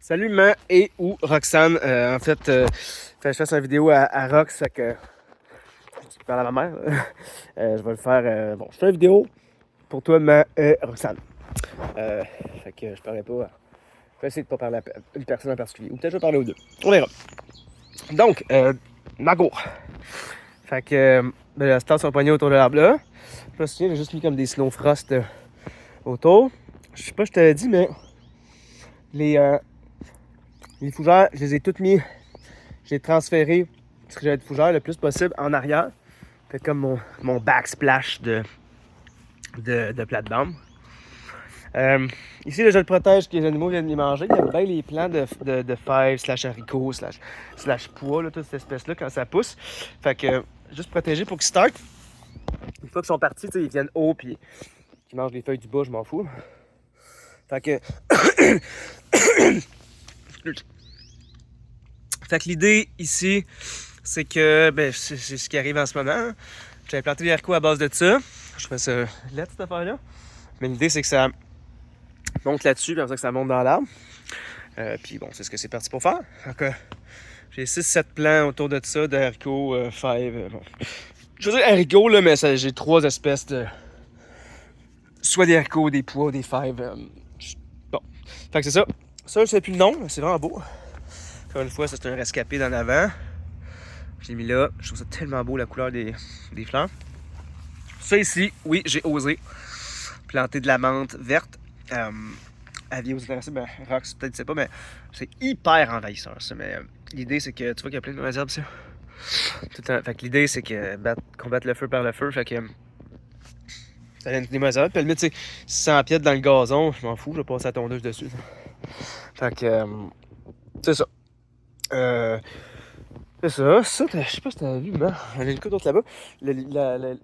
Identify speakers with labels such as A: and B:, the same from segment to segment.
A: Salut Ma et ou Roxane. En fait, je fasse une vidéo à Rox, fait que je parle à ma mère. Je vais le faire. Bon, je fais une vidéo pour toi, Ma et Roxane. Fait que je parlerai pas. Je vais essayer de pas parler à une personne en particulier. Ou peut-être je vais parler aux deux. On verra. Donc, Nagour. Fait que la star sont poignés autour de l'arbre là. Je me souviens, j'ai juste mis comme des snow frost autour. Je sais pas, je te l'ai dit, mais les fougères, je les ai toutes mis. J'ai transféré ce que j'avais de fougères le plus possible en arrière. Fait comme mon backsplash de plate-bande. Ici, là, je le protège que les animaux viennent les manger. Il y a bien les plants de fèves, slash haricots, slash pois, là, toute cette espèce-là, quand ça pousse. Fait que, juste protéger pour qu'ils start. Une fois qu'ils sont partis, ils viennent haut, puis qu'ils mangent les feuilles du bas, je m'en fous. Fait que... Fait que l'idée ici, c'est que, c'est ce qui arrive en ce moment. J'avais planté des haricots à base de ça. Je fais ça là, cette affaire-là. Mais l'idée, c'est que ça monte là-dessus, puis après ça que ça monte dans l'arbre. Puis bon, c'est ce que c'est parti pour faire. Donc, j'ai 6-7 plants autour de ça, de haricots, fèves. Bon. Je veux dire haricots, là, mais j'ai 3 espèces de... Soit des haricots, des pois, des fèves. Bon. Fait que c'est ça. Ça, je sais plus le nom, mais c'est vraiment beau. Encore une fois, ça, c'est un rescapé d'en avant. J'ai mis là. Je trouve ça tellement beau, la couleur des fleurs. Ça ici, oui, j'ai osé planter de la menthe verte. Avis aux intéressés, Rox, peut-être sais pas, mais c'est hyper envahisseur, ça. Mais l'idée, c'est que tu vois qu'il y a plein de mauvaises herbes, ça. Tout le temps. Fait que l'idée, c'est que combattre le feu par le feu. Fait que ça vient des mauvaises herbes. Puis à la limite, tu sais, 100 pieds dans le gazon, je m'en fous, je vais passer la tondeuse dessus. Fait que c'est ça. C'est ça, je sais pas si t'avais vu, mais il y en a une couple d'autres là-bas.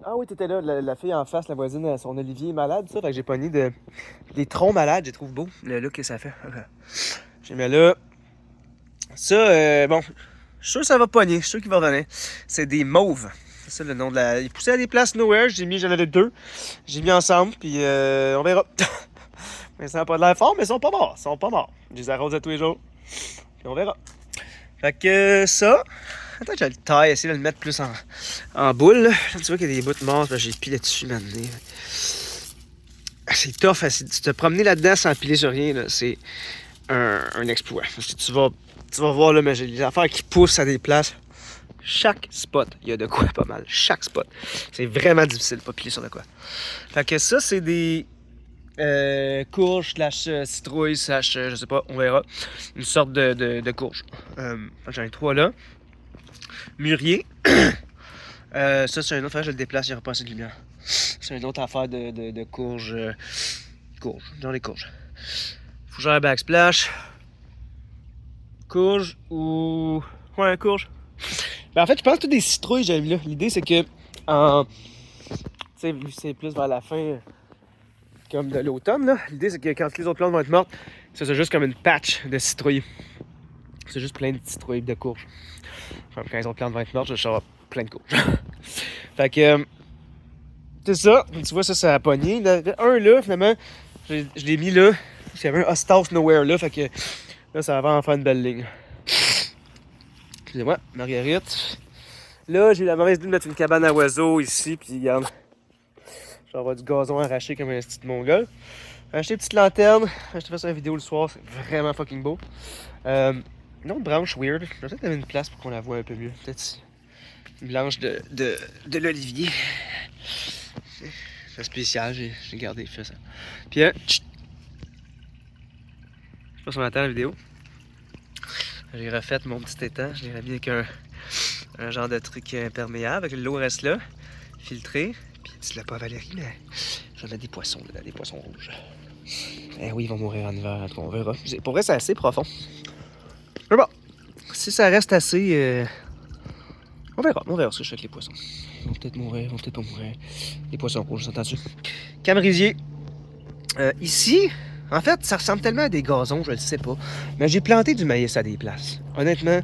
A: Ah oui, t'étais là, la fille en face, la voisine, son olivier est malade, ça. Fait que j'ai pogné des troncs malades, j'ai trouvé beau le look que ça fait. J'ai mis là. Ça, bon, je suis sûr que ça va pogner, je suis sûr qu'il va revenir. C'est des mauves. C'est ça le nom de la. Il poussait à des places nowhere, j'en avais 2. J'ai mis ensemble, puis on verra. Mais ça n'a pas de l'air fort, mais ils sont pas morts. Ils sont pas morts. Je les arrose à tous les jours. Puis on verra. Fait que ça. Attends que je le taille, essayer de le mettre plus en boule. Là, tu vois qu'il y a des bouts de morts, j'ai pilé dessus maintenant. C'est tough, tu te promener là-dedans sans piler sur rien, là, c'est un exploit. Parce que tu vas voir, là, mais j'ai des affaires qui poussent à des places. Chaque spot, il y a de quoi pas mal. Chaque spot. C'est vraiment difficile de pas piler sur de quoi. Fait que ça, c'est des courges slash citrouilles slash, je sais pas, on verra. Une sorte de courge. J'en ai 3 là. Mûrier. Ça, c'est une autre affaire, je le déplace, il n'y aura pas assez de lumière. C'est une autre affaire de courges. Courges, genre les courges. Fougère backsplash. Courge ou. Ouais, courge. En fait, je pense que toutes des citrouilles, j'avais vu là. L'idée, c'est que. Tu sais, vu que c'est plus vers la fin, comme de l'automne, là. L'idée, c'est que quand les autres plantes vont être mortes, c'est juste comme une patch de citrouilles. C'est juste plein de citrouilles de courges. Comme quand les autres plantes vont être mortes, je vais avoir plein de courges. Fait que. C'est ça. Tu vois, ça a pogné. Il y en avait un là, finalement. Je l'ai mis là. Il y avait un Hosthouse Nowhere là. Fait que là, ça va en faire une belle ligne. Excusez-moi, Marguerite. Là, j'ai la mauvaise idée de mettre une cabane à oiseaux ici. Puis regarde. Je vais avoir du gazon arraché comme un petit mongol. J'ai acheté une petite lanterne. Je te fais ça une vidéo le soir. C'est vraiment fucking beau. Une autre branche weird. Je vais peut-être mettre une place pour qu'on la voit un peu mieux. Peut-être ici. Une branche de l'olivier. C'est spécial, j'ai gardé, fait ça. Puis, je sais pas si on entend la vidéo. J'ai refait mon petit étang, je l'ai remis avec un genre de truc imperméable, l'eau reste là, filtrée. Puis, tu l'as pas Valérie, mais j'en ai des poissons dedans, des poissons rouges. Eh oui, ils vont mourir en hiver, on verra. Pour vrai, c'est assez profond. Mais bon, si ça reste assez. On verra ce que je fais avec les poissons. Ils vont peut-être mourir, ils vont peut-être pas mourir. Les poissons rouges, entendu. Camrisier. Ici, en fait, ça ressemble tellement à des gazons, je le sais pas. Mais j'ai planté du maïs à des places. Honnêtement,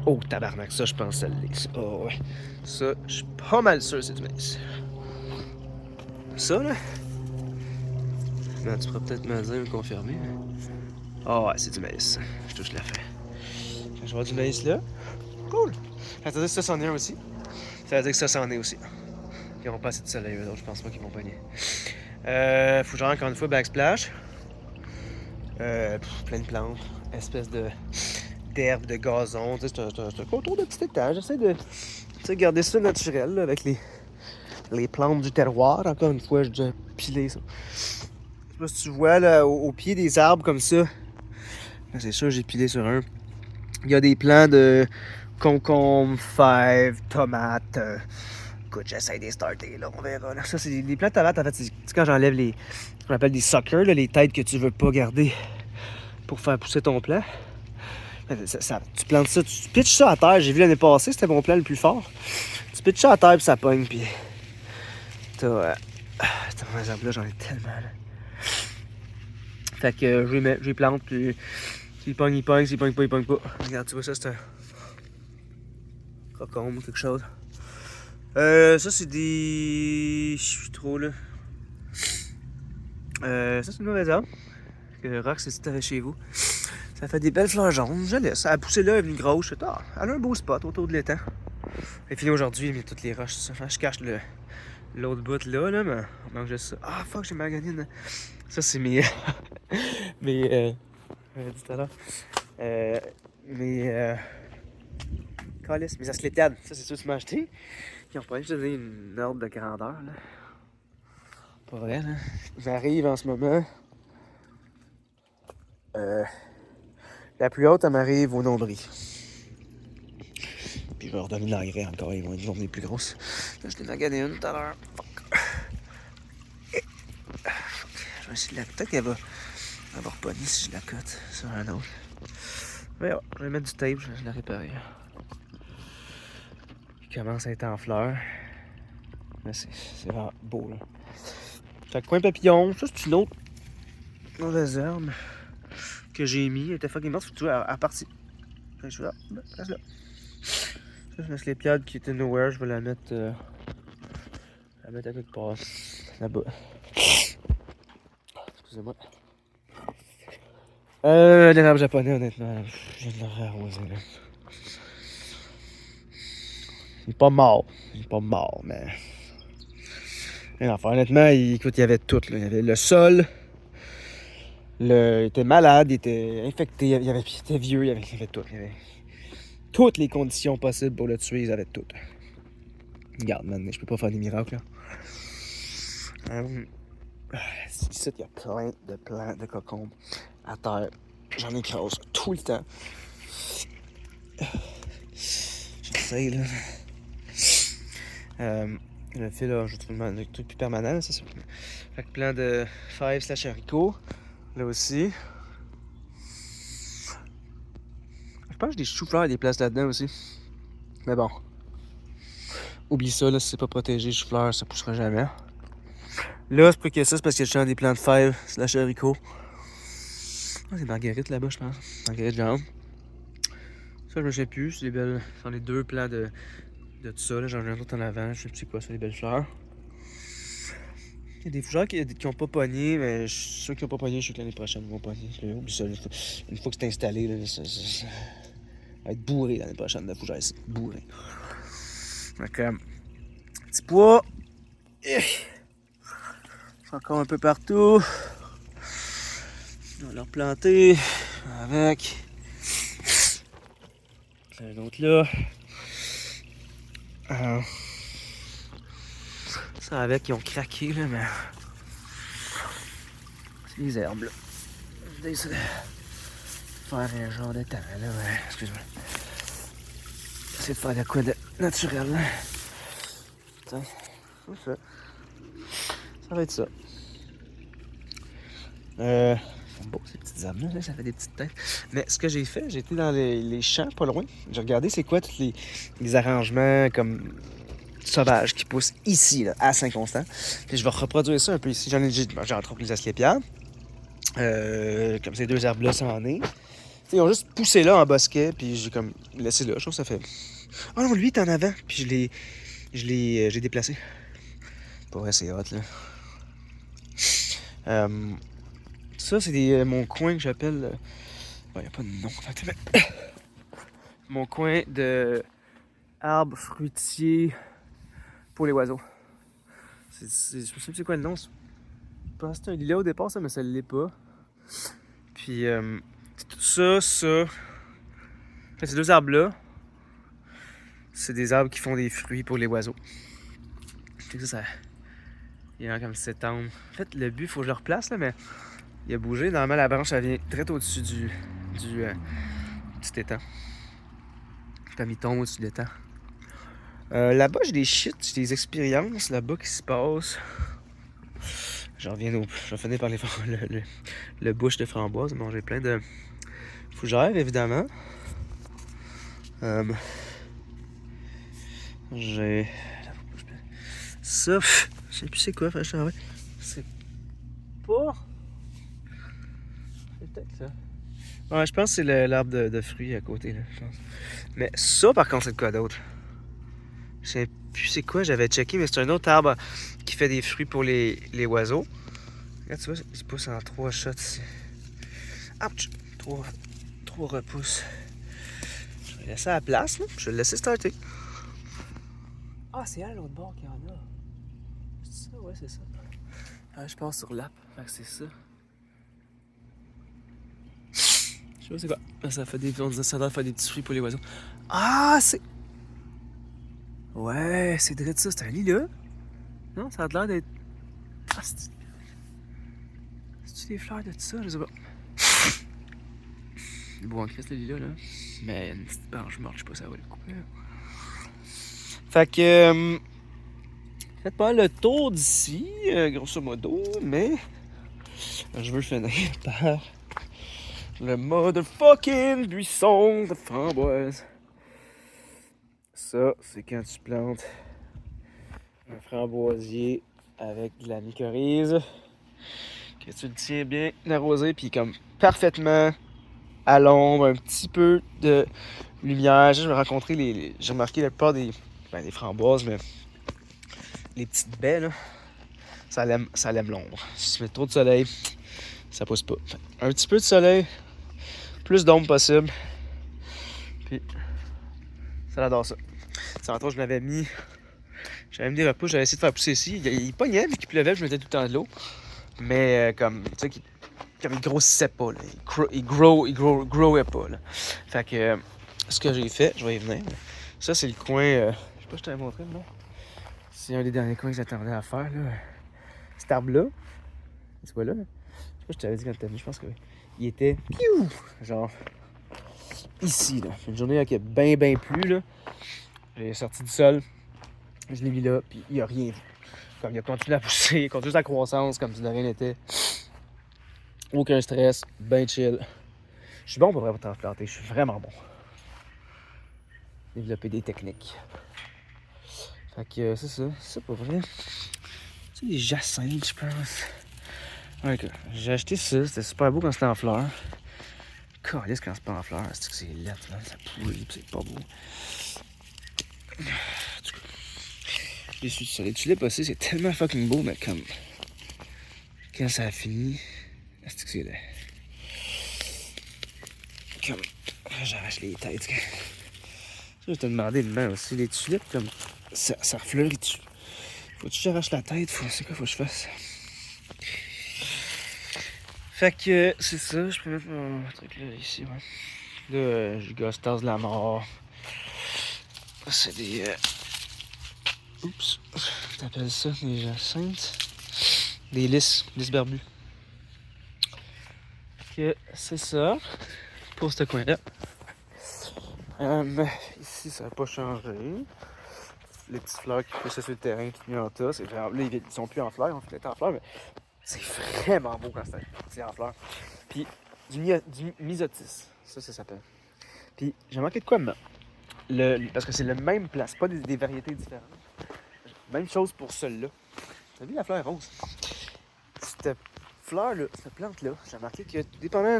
A: oh tabarnak, ça, je pense que ça l'est. Oh ouais. Ça, je suis pas mal sûr que c'est du maïs. Ça, là. Non, tu pourrais peut-être me dire, me confirmer. Ah ouais, c'est du maïs. Je touche la fin. Quand je vois du maïs là, cool. Ça veut dire que ça c'en est un aussi. Ça veut dire que ça c'en est aussi. Ils n'auront pas assez de soleil, eux autres, je pense pas qu'ils vont pogner. Faut que j'en encore une fois backsplash. Plein de plantes, espèce d'herbe, de gazon. C'est un contour de petit étage. J'essaie de garder ça naturel là, avec les plantes du terroir. Encore une fois, j'ai déjà pilé ça. Je sais pas si tu vois là, au pied des arbres comme ça. C'est sûr, j'ai pilé sur un. Il y a des plants de concombre, fèves, tomates. Écoute, j'essaie de les starter, là, on verra. Là. Ça, c'est des plants de tomates, en fait, c'est quand j'enlève ce qu'on appelle des suckers, là, les têtes que tu veux pas garder pour faire pousser ton plant. Tu plantes ça, tu pitches ça à terre. J'ai vu l'année passée, c'était mon plan le plus fort. Tu pitches ça à terre, puis ça pogne, puis t'as mon exemple là, j'en ai tellement, là. Fait que je les plante, puis s'il pogne, il pogne, s'il pogne pas, il pogne pas. Regarde, tu vois ça, c'est un cocombe ou quelque chose. Ça, c'est des... Je suis trop, là. Ça, c'est une mauvaise herbe. Que Rox, c'est si t'avais chez vous. Ça fait des belles fleurs jaunes. Je laisse. Elle a poussé là, elle est venue grosse. Elle a un beau spot autour de l'étang. Elle est finie aujourd'hui, mais toutes les roches. Je cache l'autre bout là, mais on mange juste ça. Ah, fuck, j'ai magané. Ça, c'est mes. mes. Dit tout à l'heure. Mes. Calices, mes asclépiades. Ça, c'est sûr que tu m'as acheté. Ils ont pas juste donné une ordre de grandeur, là. Pas vrai, là. J'arrive en ce moment. La plus haute, elle m'arrive au nombril. Puis je vais leur donner de l'engrais encore, ils vont devenir plus grosses. Là, je l'ai magané une tout à l'heure. Je vais essayer de la... Peut-être qu'elle va repogner si je la cote sur un autre. Mais ouais, je vais mettre du tape, je vais la réparer. Il commence à être en fleurs. Mais c'est vraiment beau, là. Fait que coin papillon, ça c'est une autre mauvaise herbe que j'ai mis. Elle était fucking morte, tu vois, à partir. Je suis là, reste là. Ça, c'est une asclépiade qui était nowhere, je vais la mettre à quelque part. Là-bas. Excusez-moi. L'érable japonais, honnêtement, je viens de le réarroser, là. Il est pas mort. Mais. Enfin, honnêtement, écoute, il y avait tout, là. Il y avait le sol. Il était malade, il était infecté, il était vieux, il y avait tout. Il y avait toutes les conditions possibles pour le tuer, ils avaient tout. Regarde, man, je peux pas faire des miracles, là. Ici, il y a plein de plants de cocombes à terre. J'en écrase tout le temps. J'essaye, là. Le fil, là, je trouve le truc plus permanent, ça, c'est... Fait que plein de fèves / haricots. Là aussi. Je pense que j'ai des choux-fleurs et des places là-dedans aussi. Mais bon. Oublie ça, là, si c'est pas protégé, chou-fleur, ça poussera jamais. Là, c'est pas que ça, c'est parce qu'il y a des plants de fèves / haricots. Ah, c'est marguerite là-bas, je pense. Marguerite viande. Ça, je me souviens plus. C'est des belles. J'en ai 2 plants de tout ça. Là. J'en ai un autre en avant. Je sais plus c'est quoi ça, les belles fleurs. Il y a des fougères qui ont pas pogné, mais ceux qui ont pas pogné, je sais que l'année prochaine vont pogner. Oublie ça. Une fois que c'est installé, là, ça va être bourré l'année prochaine, la fougère ici. Bourré. Donc, petit pois. C'est encore un peu partout. On va leur planter avec. Un autre là. Ça avec, ils ont craqué là, mais. C'est les herbes là. Je vais essayer de faire un genre de temps là, ouais. Excuse-moi. J'essaie de faire de quoi de naturel là. Tiens, c'est ça. Ça va être ça. C'est beau ces petites arbres là, ça fait des petites têtes. Mais ce que j'ai fait, j'ai été dans les champs pas loin. J'ai regardé c'est quoi tous les arrangements comme sauvages qui poussent ici, là, à Saint-Constant. Puis je vais reproduire ça un peu ici. J'ai entre autres les asclépiades. Comme ces 2 arbres-là, ça en est. T'sais, ils ont juste poussé là en bosquet, puis j'ai comme laissé là. Je trouve que ça fait. Oh non, lui, il est en avant, puis j'ai déplacé. Pour vrai, c'est hot, là. Ça, c'est mon coin que j'appelle... Il n'y a pas de nom. Mais... mon coin de arbres fruitiers pour les oiseaux. Je me souviens c'est quoi le nom. Je pense que c'était un lilas au départ, ça, mais ça ne l'est pas. Puis ça... En fait, ces deux arbres-là, c'est des arbres qui font des fruits pour les oiseaux. Ça... Il y en a comme 7 ans. En fait, le but, il faut que je le replace, là, mais il a bougé. Normalement, la branche, elle vient très au-dessus du étang. Comme il tombe au-dessus de l'étang. Là-bas, j'ai des shit, j'ai des expériences là-bas qui se passent. Je vais finir par le bush de framboise. Bon, j'ai plein de fougères, évidemment. J'ai... Ça, je sais plus c'est quoi, c'est pas... C'est peut-être ça. Ouais, je pense que c'est l'arbre de fruits à côté, là, je pense. Mais ça, par contre, c'est de quoi d'autre? Je sais plus c'est quoi, j'avais checké, mais c'est un autre arbre qui fait des fruits pour les oiseaux. Regarde, tu vois, il se pousse en 3 shots ici. Ouch! 3 repousses. Je vais laisser à la place, là. Je vais le laisser starter. Ah, c'est à l'autre bord qu'il y en a. C'est ça? Ouais, c'est ça. Ah, je passe sur l'app, fait que c'est ça. Je sais pas c'est quoi. Ça fait des... On disait ça doit faire des petits fruits pour les oiseaux. Ah, c'est... Ouais, c'est direct ça. C'est un lilas. Non, ça a l'air d'être... Ah, c'est-tu des fleurs de ça? Je sais pas. Il est beau en Christ, le lilas, là. Mais il y a une petite branche morte, je sais pas, ça va le couper. Fait que... faites pas le tour d'ici, grosso modo, mais... je veux le finir par... le motherfucking buisson de framboise. Ça, c'est quand tu plantes un framboisier avec de la mycorhize, que tu le tiens bien arrosé, puis comme parfaitement à l'ombre, un petit peu de lumière. J'ai remarqué la plupart des framboises, mais les petites baies, là, ça aime l'ombre. Si tu mets trop de soleil, ça pousse pas. Un petit peu de soleil, plus d'ombre possible, puis ça adore ça. Tantôt, j'avais mis des repousses, j'avais essayé de faire pousser ici. Il pognait, vu qu'il pleuvait, je mettais tout le temps de l'eau. Mais comme, tu sais, comme il grossissait pas, là. Il growait pas, là. Fait que, ce que j'ai fait, je vais y venir. Ça, c'est le coin, je sais pas si je t'avais montré, non? C'est un des derniers coins que j'attendais à faire, là. Cet arbre-là, tu vois là? Je sais pas si je t'avais dit quand t'es venu, je pense que il était, genre, ici, là. Une journée qui a bien plu, là. J'ai sorti du sol, je l'ai mis là, puis il a rien vu. Comme il a continué à pousser, il continue sa croissance comme si de rien n'était. Aucun stress, ben chill. Je suis bon pour vraiment transplanter, je suis vraiment bon. Développer des techniques. Fait que c'est ça, c'est pas vrai. C'est des jacinthes, je pense. Ouais, j'ai acheté ça, c'était super beau quand c'était en fleurs. Calisse quand c'est pas en fleurs, c'est que c'est lettre, là, ça pourrit, c'est pas beau. Je suis sur les tulipes aussi, c'est tellement fucking beau, mais comme... quand ça a fini, c'est que c'est là. Comme... j'arrache les têtes. Je vais te demander demain aussi, les tulipes, comme... ça refleurit dessus. Faut que j'arrache la tête, c'est quoi faut que je fasse? Fait que c'est ça, je peux mettre mon truc là, ici, ouais. Là, Jugostas de la mort. C'est des... oups, t'appelles ça des jacinthes? Des lys barbues. Que c'est ça, pour ce coin-là. Ici, ça n'a pas changé. Les petites fleurs qui poussaient sur le terrain, qui venaient en tas, c'est vraiment... là, ils sont plus en fleurs, ils ont fait en fleurs, mais c'est vraiment beau quand c'est en fleurs. Puis, du misotis, ça s'appelle. Puis, j'ai manqué de quoi maintenant? Parce que c'est le même plant, c'est pas des variétés différentes. Même chose pour celle-là. T'as vu la fleur rose? Cette fleur-là, cette plante-là, j'ai remarqué que dépendant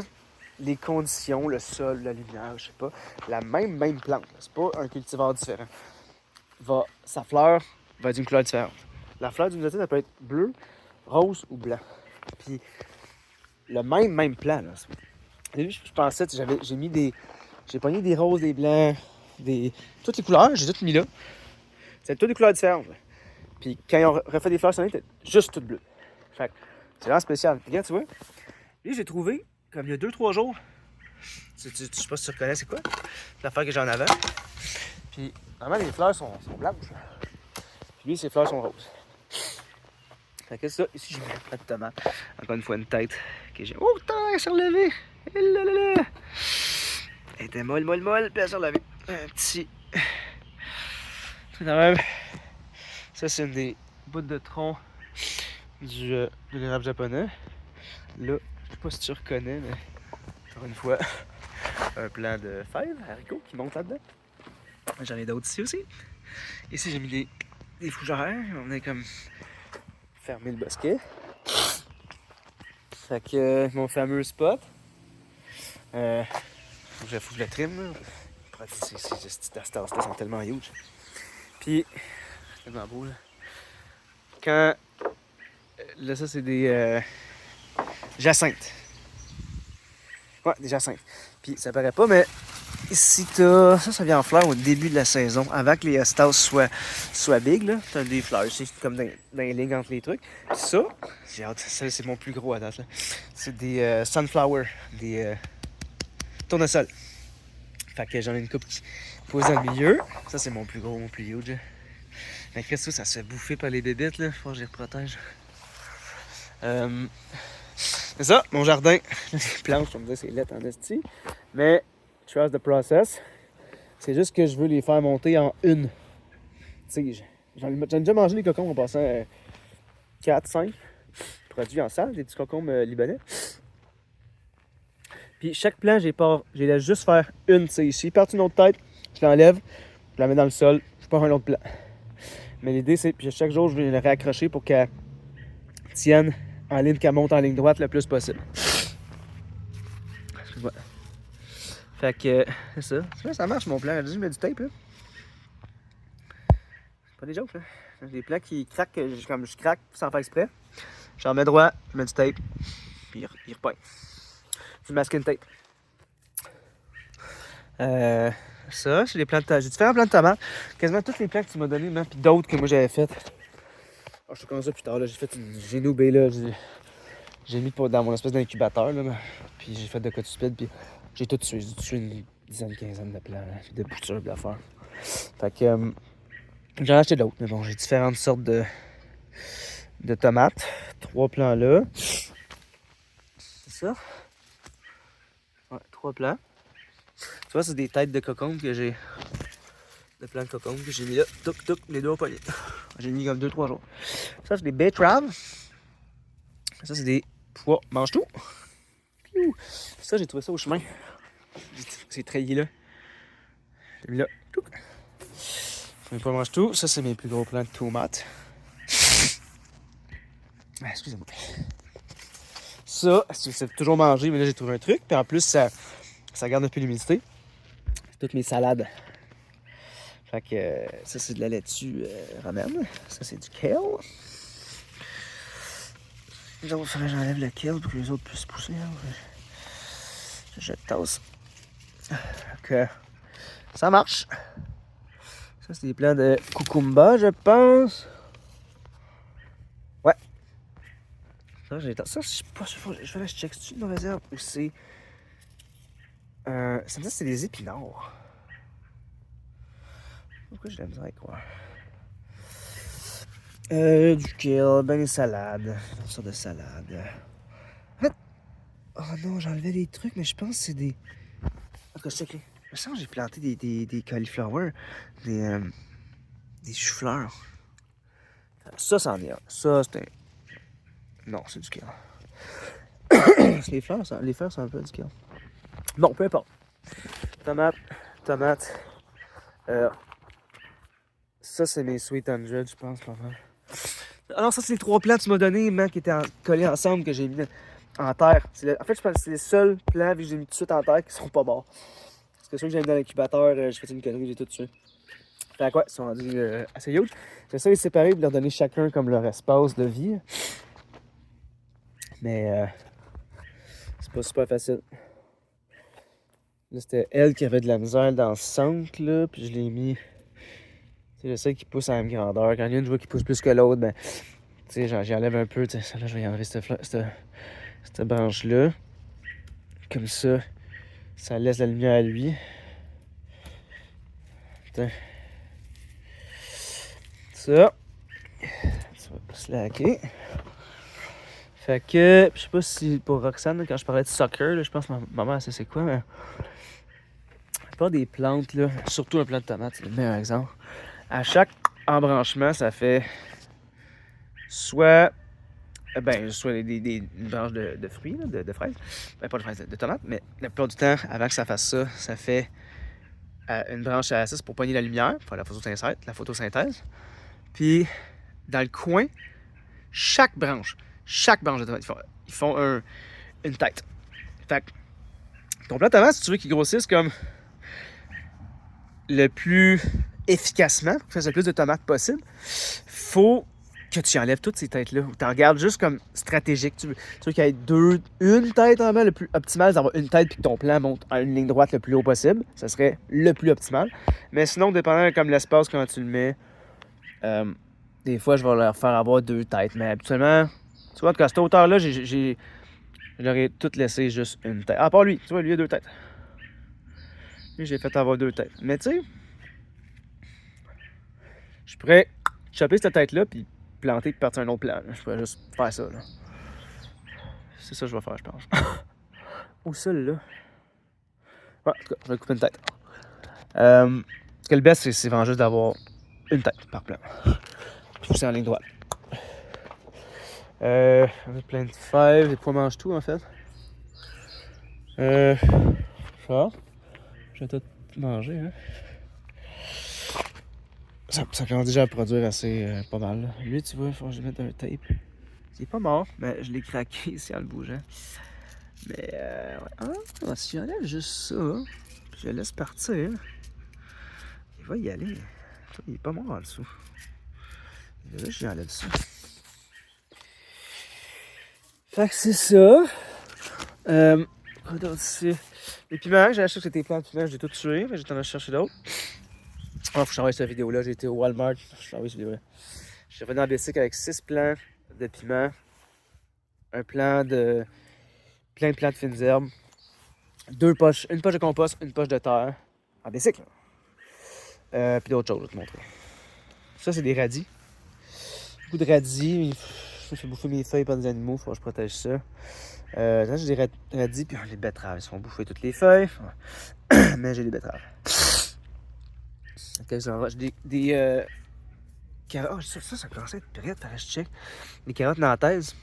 A: les conditions, le sol, la lumière, je sais pas, la même plante, c'est pas un cultivar différent. Sa fleur va être d'une couleur différente. La fleur d'une misotis, elle peut être bleue, rose ou blanc. Puis le même plan. Là. Au début, je pensais, j'ai pogné des roses, des blancs, toutes les couleurs, j'ai tout mis là. C'était toutes des couleurs différentes. Là. Puis quand ils ont refait des fleurs cette année, c'était juste toutes bleues. Fait que c'est vraiment spécial. Regarde, tu vois, lui, j'ai trouvé, comme il y a 2-3 jours, je sais pas si tu reconnais c'est quoi, l'affaire que j'en avais. Puis, normalement, les fleurs sont blanches. Puis lui, ses fleurs sont roses. Fait que ça, ici, j'ai mis pas de tomate. Encore une fois, une tête que j'ai... Oh, putain, elle s'est relevée! Elle était molle, puis elle s'est relevée. Un petit... Ça, c'est une des bouts de tronc de l'érable japonais. Là, je sais pas si tu reconnais, mais encore une fois, un plant de fèves, haricots qui monte là-dedans. J'en ai d'autres ici aussi. Ici, j'ai mis des fougères. On a comme fermé le bosquet. Fait que mon fameux spot. Faut que je le trim. Ces petites astas là sont tellement huge. Puis, c'est tellement beau là. Quand. Là, ça, c'est des jacinthes. Ouais, des jacinthes. Puis, ça paraît pas, mais ici, ça vient en fleurs au début de la saison. Avant que les astas soient big, là. T'as des fleurs ici, comme dans les lignes entre les trucs. Puis ça, j'ai hâte. Ça, c'est mon plus gros à date, là. C'est des sunflowers, des tournesols. Fait que j'en ai une coupe qui pose dans le milieu. Ça, c'est mon plus gros, mon plus huge. Mais qu'est-ce que ça se fait bouffer par les bébites, là. Faut que je les protège. C'est ça, mon jardin. Les planches, on me dit c'est laid en esti. Mais, trust the process. C'est juste que je veux les faire monter en une tige. J'en ai déjà mangé des cocombes en passant 4-5 produits en salle, des petits cocombes libanais. Puis chaque plant, j'ai laisse juste faire une tige. S'il part une autre tête, je l'enlève, je la mets dans le sol, je pars un autre plant. Mais l'idée, c'est puis chaque jour, je vais le réaccrocher pour qu'elle tienne en ligne, qu'elle monte en ligne droite le plus possible. Excuse-moi. Fait que, c'est ça. Ça marche mon plan. Je mets du tape, là. C'est pas des jokes, là. J'ai des plans qui craquent, comme je craque sans faire exprès. J'en mets droit, je mets du tape, puis il repeint. Du masking tape. Ça, c'est des plants de tomates. J'ai différents plants de tomates. Quasiment tous les plants que tu m'as donnés, puis d'autres que moi j'avais fait. Oh, je suis comme ça plus tard, là. J'ai fait une génoubée, là. J'ai mis dans mon espèce d'incubateur, là. Puis j'ai fait de quoi de stupide, puis j'ai tout tué. J'ai tué une dizaine, quinzaine de plants, là. De boutures, de l'affaire. Fait que j'en ai acheté d'autres, mais bon, j'ai différentes sortes de tomates. 3 plants là. C'est ça? Ouais, 3 plants. Tu vois, c'est des têtes de cocombes que j'ai. De plants de cocombes que j'ai mis là. Touc, les doigts poignés. J'ai mis comme 2-3 jours. Ça, c'est des betteraves. Ça, c'est des pois mange-tout. Ça, j'ai trouvé ça au chemin. Ces treillis-là. J'ai mis là. Touc. Mes pois mange-tout. Ça, c'est mes plus gros plants de tomates. Ah, excusez-moi. Ça, c'est toujours mangé, mais là, j'ai trouvé un truc. Puis en plus, ça garde un peu l'humidité. C'est toutes mes salades. Fait que ça, c'est de la laitue romaine. Ça, c'est du kale. Donc, il faudrait que j'enlève le kale pour que les autres puissent pousser. Je tasse. Donc, ça marche. Ça, c'est des plants de cucumba, je pense. Ouais. Ça, je suis pas sûr. Je vais aller checker. C'est une mauvaise herbe ou c'est. Ça me dit que c'est des épinards. Pourquoi j'ai de la misère à y croire? Du kale, ben des salades. Une sorte de salade. Oh non, j'ai enlevé des trucs, mais je pense que c'est des. Ok, je sais que. Je sens que j'ai planté des cauliflowers. Des choux-fleurs. Ça, c'en est un. Ça, c'est un. Non, c'est du kale. Les fleurs, c'est un peu du kale. Bon, peu importe. Tomate. Ça, c'est mes Sweet 100, je pense, pas mal. Ah non, ça, c'est les 3 plants que tu m'as donnés, qui étaient collés ensemble, que j'ai mis en terre. En fait, je pense que c'est les seuls plants que j'ai mis tout de suite en terre qui sont pas morts. Parce que ceux que j'ai mis dans l'incubateur, j'ai fait une connerie, j'ai tout tué. Fait quoi, ils sont rendus assez huge. J'essaie de les séparer et de leur donner chacun comme leur espace de vie. Mais pas super facile. Là, c'était elle qui avait de la misère dans le centre, là, puis je l'ai mis... C'est le seul qui pousse à la même grandeur. Quand il y a une, je vois qui pousse plus que l'autre, ben, tu sais, j'enlève un peu, tu sais, celle-là, je vais y enlever cette branche-là. Comme ça, ça laisse la lumière à lui. Attends. Ça. Ça va slacker. Fait que, je sais pas si pour Roxane, quand je parlais de soccer, là, je pense que ma mère sait c'est quoi, mais... La plupart des plantes, là, surtout un plant de tomate, c'est le meilleur exemple. À chaque embranchement, ça fait soit une branche de fruits, là, de fraises. Ben, pas de fraises, de tomates, mais la plupart du temps, avant que ça fasse ça, ça fait une branche à 6 pour pogner la lumière, pour la photosynthèse. Puis, dans le coin, chaque branche de tomate, ils font une tête. Fait que ton plant de tomate, si tu veux qu'il grossisse comme le plus efficacement, pour que ça fasse le plus de tomates possible, faut que tu enlèves toutes ces têtes-là. Tu en regardes juste comme stratégique. Tu veux qu'il y ait une tête en main, le plus optimal, c'est d'avoir une tête puis que ton plan monte en une ligne droite le plus haut possible. Ça serait le plus optimal. Mais sinon, dépendant comme l'espace quand tu le mets, des fois, je vais leur faire avoir 2 têtes. Mais habituellement, tu vois, à cette hauteur-là, j'aurais tout laissé juste une tête. À part lui, tu vois, lui, il a 2 têtes. Lui, j'ai fait avoir 2 têtes. Mais tu sais, je pourrais choper cette tête-là puis planter et partir un autre plan. Là. Je pourrais juste faire ça. Là. C'est ça que je vais faire, je pense. Ou celle-là. Ouais, en tout cas, je vais couper une tête. Parce que le best, c'est vraiment juste d'avoir une tête par plan. Puis pousser en ligne droite. Plein de fèves, les pois mangent tout en fait. Ça. Je vais tout manger, hein. Ça commence déjà à produire assez pas mal. Là. Lui, tu vois, il faut que je mette un tape. Il est pas mort, mais je l'ai craqué ici en le bougeant. Mais ouais. Ah, si j'enlève juste ça, puis je le laisse partir, il va y aller. Il est pas mort en dessous. Et là, j'enlève ça. Fait que c'est ça. Quoi d'autre ici? Les piments, j'ai acheté que c'était plein de piments, j'ai tout tué, mais j'ai en chercher d'autres. Ah, faut que je t'envoie cette vidéo-là. J'ai été au Walmart. Je t'envoie cette vidéo-là. Je suis revenu en Bessic avec 6 plants de piments. Un plan de. Plein de plants de fines herbes. Une poche de compost, une poche de terre. En Bessic, là. Puis d'autres choses, je vais te montrer. Ça, c'est des radis. Beaucoup de radis. Je fais bouffer mes feuilles par des animaux. Faut que je protège ça. Là, j'ai des radis, puis les betteraves. Ils se font bouffer toutes les feuilles. Mais j'ai des betteraves. J'ai des carottes. Oh, ça commence à être prêt. Faudrait que je check. Des carottes nantaises.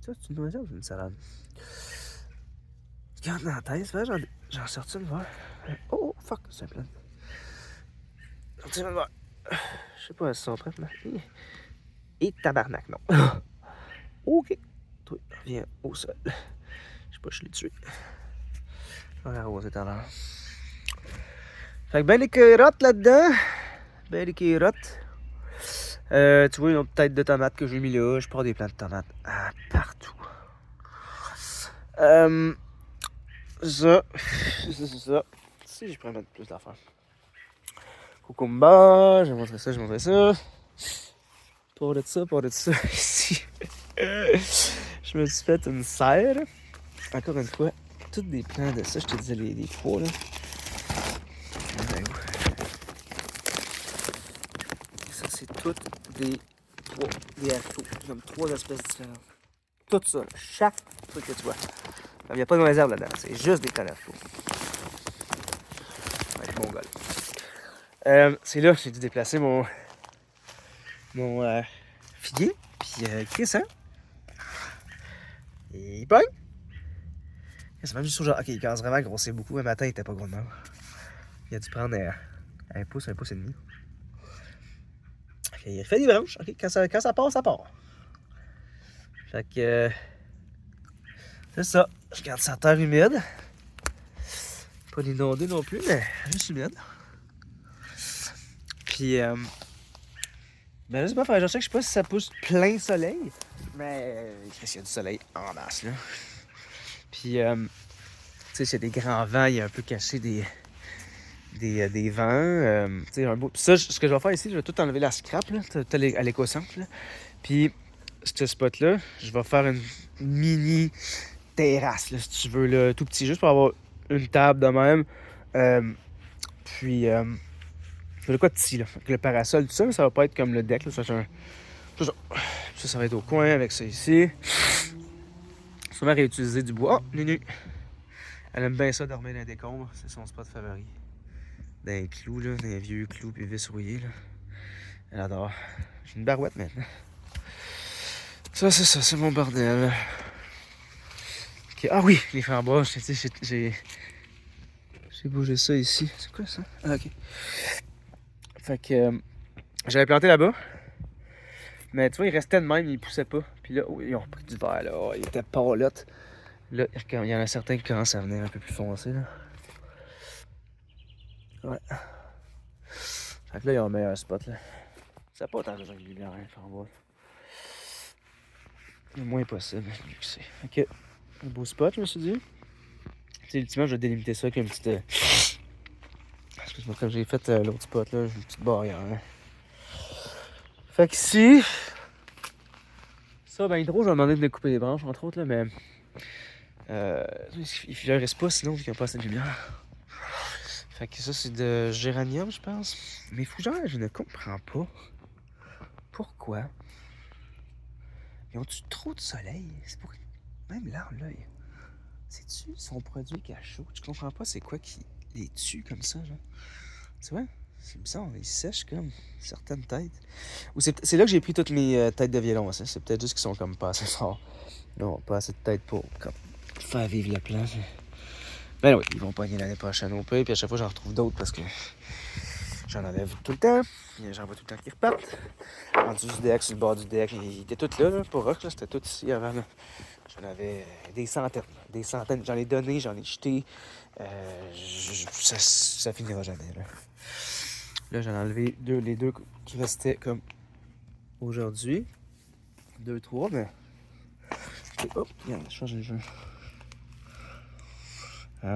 A: Ça, c'est une noisette ou une salade? Des carottes nantaises. J'en sorti une voir. Oh, fuck, c'est un plan. J'en sorti une voir. Je sais pas, elles sont prêtes, là. Et tabarnak, non. Ok. Toi, reviens au sol. Je sais pas, je l'ai tué. Je vais arroser tout à l'heure. Fait que ben des carottes là-dedans. Ben des carottes. Tu vois une autre tête de tomate que j'ai mis là. Je prends des plants de tomates partout. Ça. C'est ça. Si je pourrais mettre plus d'affaires. Cucumber, j'ai montré ça. Pour de ça, ici. Je me suis fait une serre. Encore une fois, toutes des plants de ça. Je te disais les pois là. Ça, c'est toutes des pois, des haricots. Comme 3 espèces différentes. Tout ça, chaque truc que tu vois. Il n'y a pas de mauvaises herbes là-dedans, c'est juste des tas d'haricots. Ouais, je suis mongol. C'est là que j'ai dû déplacer mon figuier. Puis Chris, hein? Et il pogne. C'est même juste genre, ok, il commence vraiment à grossir beaucoup. Un matin, il était pas gros de même. Il a dû prendre un pouce et demi. Okay, il fait des branches. Ok, quand ça part, ça part. Fait que. C'est ça. Je garde sa terre humide. Pas l'inonder non plus, mais juste humide. Puis, ben je sais pas, je sais que si ça pousse plein soleil. Mais il y a du soleil en masse, là. Puis, tu sais, s'il y a des grands vents, il y a un peu caché des vents. Tu sais, un beau... Puis ça, ce que je vais faire ici, je vais tout enlever la scrap, là, à l'éco-centre, là. Puis, ce spot-là, je vais faire une mini terrasse, là, si tu veux, là, tout petit, juste pour avoir une table de même. Puis, le quoi de petit, là. Avec le parasol, tout ça, mais ça va pas être comme le deck, là. Ça va être au coin avec ça ici. Souvent réutiliser du bois. Oh, Nunu! Elle aime bien ça, dormir dans les décombres. C'est son spot favori. Dans les clous, là, dans les vieux clous puis vis rouillés, là. Elle adore. J'ai une barouette maintenant. Ça, c'est mon bordel. Okay. Ah oui, les framboises, j'ai bougé ça ici. C'est quoi ça? Ah, ok. Fait que j'avais planté là-bas. Mais tu vois, il restait de même, il poussait pas. Puis là, oh, ils ont repris du vert, là. Oh, il était pâlotte. Là, il y en a certains qui commencent à venir un peu plus foncés, là. Ouais. Fait que là, ils ont un meilleur spot, là. Ça n'a pas autant besoin de lumière, hein, framboise. Le moins possible, mieux que c'est. Ok. Un beau spot, je me suis dit. Tu sais, ultimement, je vais délimiter ça avec une petite. Excuse-moi, comme j'ai fait l'autre spot, là, j'ai une petite barrière. Hein. Fait que ici. Ça, ben, Hydro, je vais demander de me couper les branches, entre autres, là, mais. Il fleurit pas sinon, vu qu'il n'y a pas assez de lumière. Fait que ça, c'est de géranium, je pense. Mais fougères, je ne comprends pas. Pourquoi? Ils ont-tu trop de soleil? C'est pour... Même là, en l'œil. C'est-tu son produit qui a chaud? Je comprends pas c'est quoi qui les tue comme ça, genre. Tu vois? C'est bizarre, ils sèchent comme certaines têtes. Ou c'est là que j'ai pris toutes mes têtes de violon, ça. C'est peut-être juste qu'ils sont comme pas assez forts. Non, pas assez de tête pour comme, faire vivre le plan. Ben oui, ils vont pogner l'année prochaine au peu, puis à chaque fois j'en retrouve d'autres parce que j'en avais vu tout le temps. J'en vois tout le temps qui repartent. Rendu du deck, sur le bord du deck, ils étaient tous là, pour Rock, c'était tout ici avant. Là. J'en avais des centaines. J'en ai donné, j'en ai jeté. Ça finira jamais. Là j'en ai enlevé les deux qui restaient comme aujourd'hui. 2, 3, mais. Et hop, regarde, je change le jeu. Je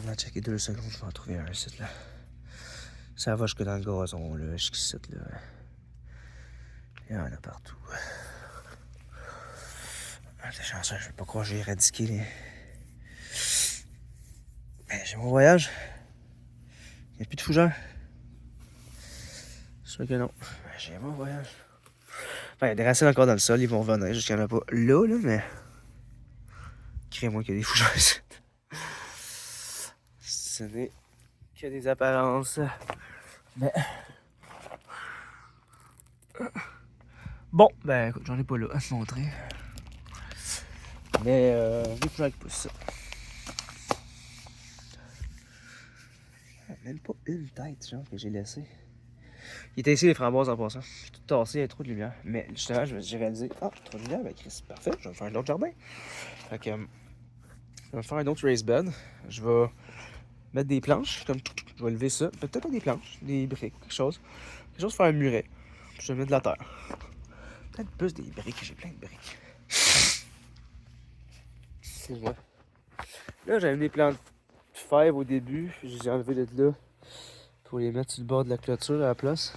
A: vais en checker 2 secondes, je vais en trouver un site là. Ça va jusque dans le gazon là, jusqu'ici là. Il y en a partout. T'es chanceux, je vais pas croire que j'ai éradiqué les. Ben, j'ai mon voyage. Il n'y a plus de fougères. C'est sûr que non. Ben, j'ai mon voyage. Enfin, il y a des racines encore dans le sol, ils vont revenir. Juste qu'il n'y en a pas là, mais. Crée-moi qu'il y a des fougères ici. Ce n'est que des apparences. Mais. Bon, ben écoute, j'en ai pas là à te montrer. Mais des fougères qui poussent ça. Même pas une tête, genre, que j'ai laissée. Il était ici les framboises en passant. J'ai tout tassé, il y a trop de lumière. Mais justement, j'ai réalisé, j'ai trop de lumière, ben Chris, c'est parfait, je vais me faire un autre jardin. Fait que, je vais me faire un autre raised bed. Je vais mettre des planches, comme je vais lever ça. Peut-être pas des planches, des briques, quelque chose. Quelque chose pour faire un muret. Puis je vais mettre de la terre. Peut-être plus des briques, j'ai plein de briques. Excuse-moi. Là, j'avais mis des plantes de fèves au début, puis je les ai enlevées de là pour les mettre sur le bord de la clôture à la place.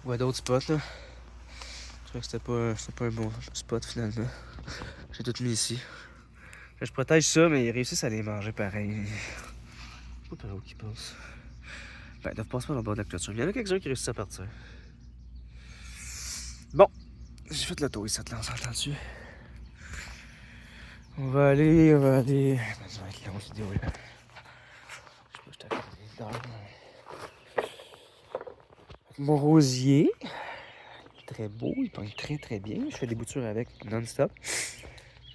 A: Ou à d'autres spots là. Je trouvais que c'était pas un bon spot finalement. J'ai tout mis ici. Là, je protège ça, mais ils réussissent à les manger pareil. Pas par où qu'ils passent. Ben, ils doivent passer par le bord de la clôture. Il y en a quelques-uns qui réussissent à partir. Bon, j'ai fait le tour ici, là, on s'entend dessus. On va aller. Ça va être long, cette vidéo là. Je sais pas, je t'accorde des dents. Mon rosier. Très beau, il pogne très très bien. Je fais des boutures avec non-stop.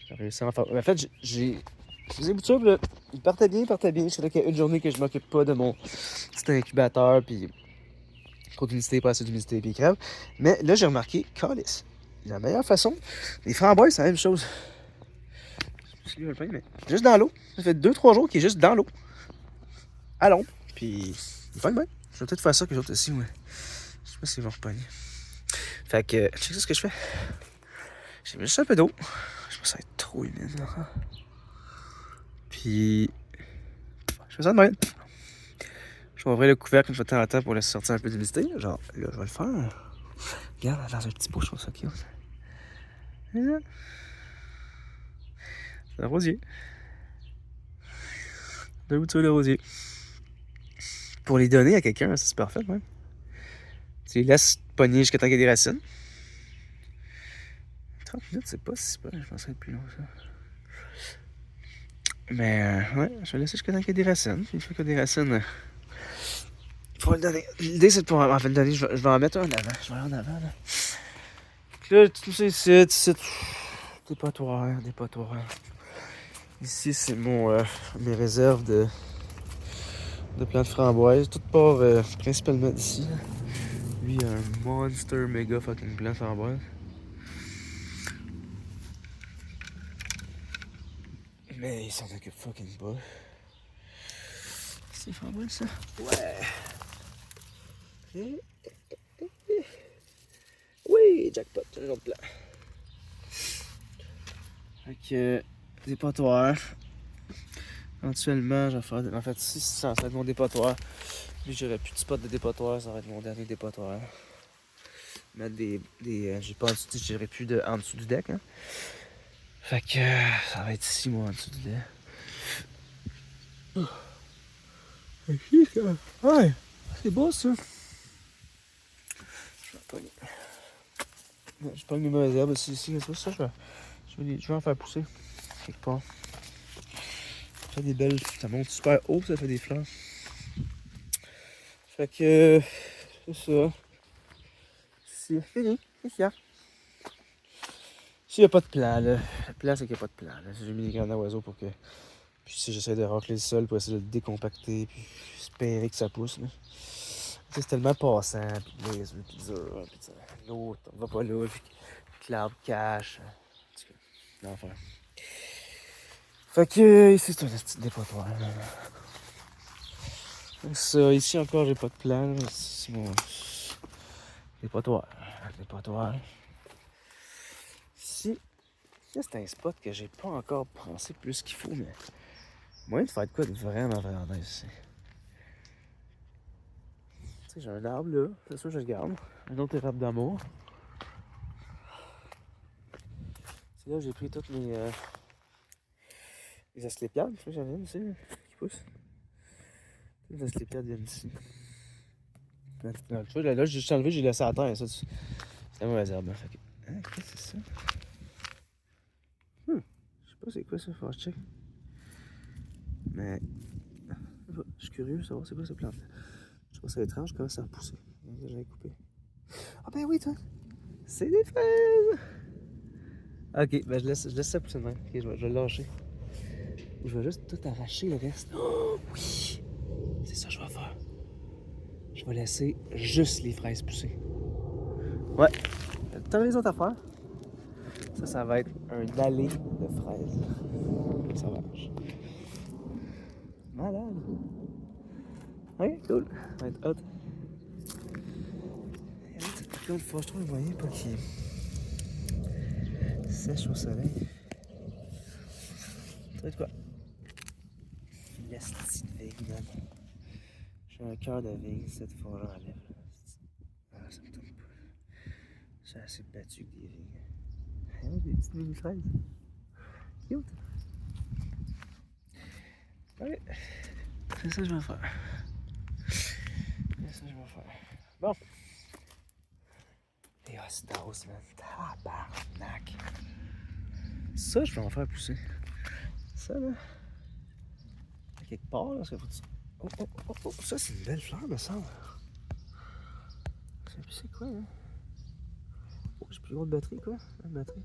A: J'ai réussi à en faire. En fait, je faisais des boutures, là, il partait bien. C'est là qu'il y a une journée que je m'occupe pas de mon petit incubateur, puis trop d'humidité, pas assez d'humidité, puis crève. Mais là, j'ai remarqué, calice, la meilleure façon, les framboises, c'est la même chose. Je me suis dit, mais juste dans l'eau. Ça fait 2-3 jours qu'il est juste dans l'eau. À l'ombre. Puis, il pogne bien. Je vais peut-être faire ça que les autres aussi, ouais. Je sais pas s'ils vont repogner. Fait que, tu sais ce que je fais? J'ai mis juste un peu d'eau. Je pense que ça va être trop humide, là. Puis... je fais ça de même. Je vais ouvrir le couvercle une fois de temps en temps pour laisser sortir un peu d'humidité. Genre, là, je vais le faire. Regarde, dans un petit pot, je trouve ça cute. C'est un rosier. De où tu veux le rosier? Pour les donner à quelqu'un, c'est parfait, même. Tu les laisses pogner jusqu'à temps qu'il y ait des racines. 30 minutes, c'est pas si super. Je pensais être plus long que ça. Mais, ouais, je vais laisser jusqu'à temps qu'il y ait des racines. Puis une fois qu'il y a des racines, il faut le donner. L'idée, c'est de pouvoir en fait le donner. Je vais en mettre un en avant. Je vais aller en avant, là. Donc là, tout ça ici. Dépotoir. Ici, c'est mes réserves de plantes framboises. Tout part principalement d'ici. Là. Lui, il a un monster méga fucking plant framboise. Mais il s'en occupe fucking pas. C'est framboise, ça? Ouais! Oui, jackpot, j'ai un autre plan. Fait que, dépotoir. Éventuellement, je vais faire. En fait, si ça va être mon dépotoir. Vu que j'aurai plus de spot de dépotoir, ça va être mon dernier dépotoir. Mettre j'ai pas en dessous, j'aurai plus en dessous du deck. Hein. Fait que ça va être ici, moi, en dessous du deck. Ouais, c'est beau ça. Je pogne mes mauvaises herbes ici, c'est ça, je vais en faire pousser quelque part. Ça fait des belles, ça monte super haut, ça fait des fleurs. Fait que c'est ça. C'est fini, c'est ça. S'il n'y a pas de plan, là, le plan c'est qu'il n'y a pas de plan. Là. J'ai mis des graines à oiseaux pour que. Puis si j'essaie de racler le sol pour essayer de le décompacter, puis espérer que ça pousse. Là. C'est tellement passant, puis niaiseux, puis dur, puis l'autre, on va pas là, puis l'arbre cache. En tout cas, l'enfer. Fait que ici c'est un petit dépotoir. Ça, ici encore j'ai pas de plan, c'est mon dépotoir. Ici, c'est un spot que j'ai pas encore pensé plus qu'il faut, mais moyen de faire de quoi de vraiment nice ici. Tu sais, j'ai un arbre là, c'est sûr que je le garde. Un autre arbre d'amour. C'est là que j'ai pris toutes mes les asclépiades, je sais que j'en ai une ici, qui poussent. Les asclépiades viennent d'ici. Tu vois, là, j'ai juste enlevé, j'ai laissé à terre, ça. C'est la mauvaise herbe. Fait que... hein, qu'est-ce que c'est ça? Je sais pas c'est quoi ça, faut que je check. Mais. Je suis curieux de savoir c'est quoi cette plante. Je trouve ça étrange comment ça a poussé. J'avais coupé. Ah ben oui, toi! C'est des fraises! Ok, ben je laisse ça pousser de même. Ok, je vais le lâcher. Ou je vais juste tout arracher le reste. Oh oui! C'est ça que je vais faire. Je vais laisser juste les fraises pousser. Ouais. T'as les autres affaires. Ça va être un allée de fraises. Ça marche. Malade. Oui, cool. Ça va être hot. Par contre, faut que je trouve un moyen pour qu'il sèche au soleil. Ça va être quoi? L'esti de vigne, man. J'ai un cœur de vigne cette fois-là en lèvres. Ah, ça me tombe pas. J'ai assez battu que des vignes. Ah, des petites mini fraises. Cute. Ouais. C'est ça que je vais faire. Bon. Les hostos, man. Tabarnak. Ça, je vais en faire pousser. Ça, là. À quelque part, là, parce qu'il faut que tu... Oh, ça, c'est une belle fleur, me semble. Je sais plus c'est quoi, hein. Oh, j'ai plus loin de batterie, quoi. Une batterie.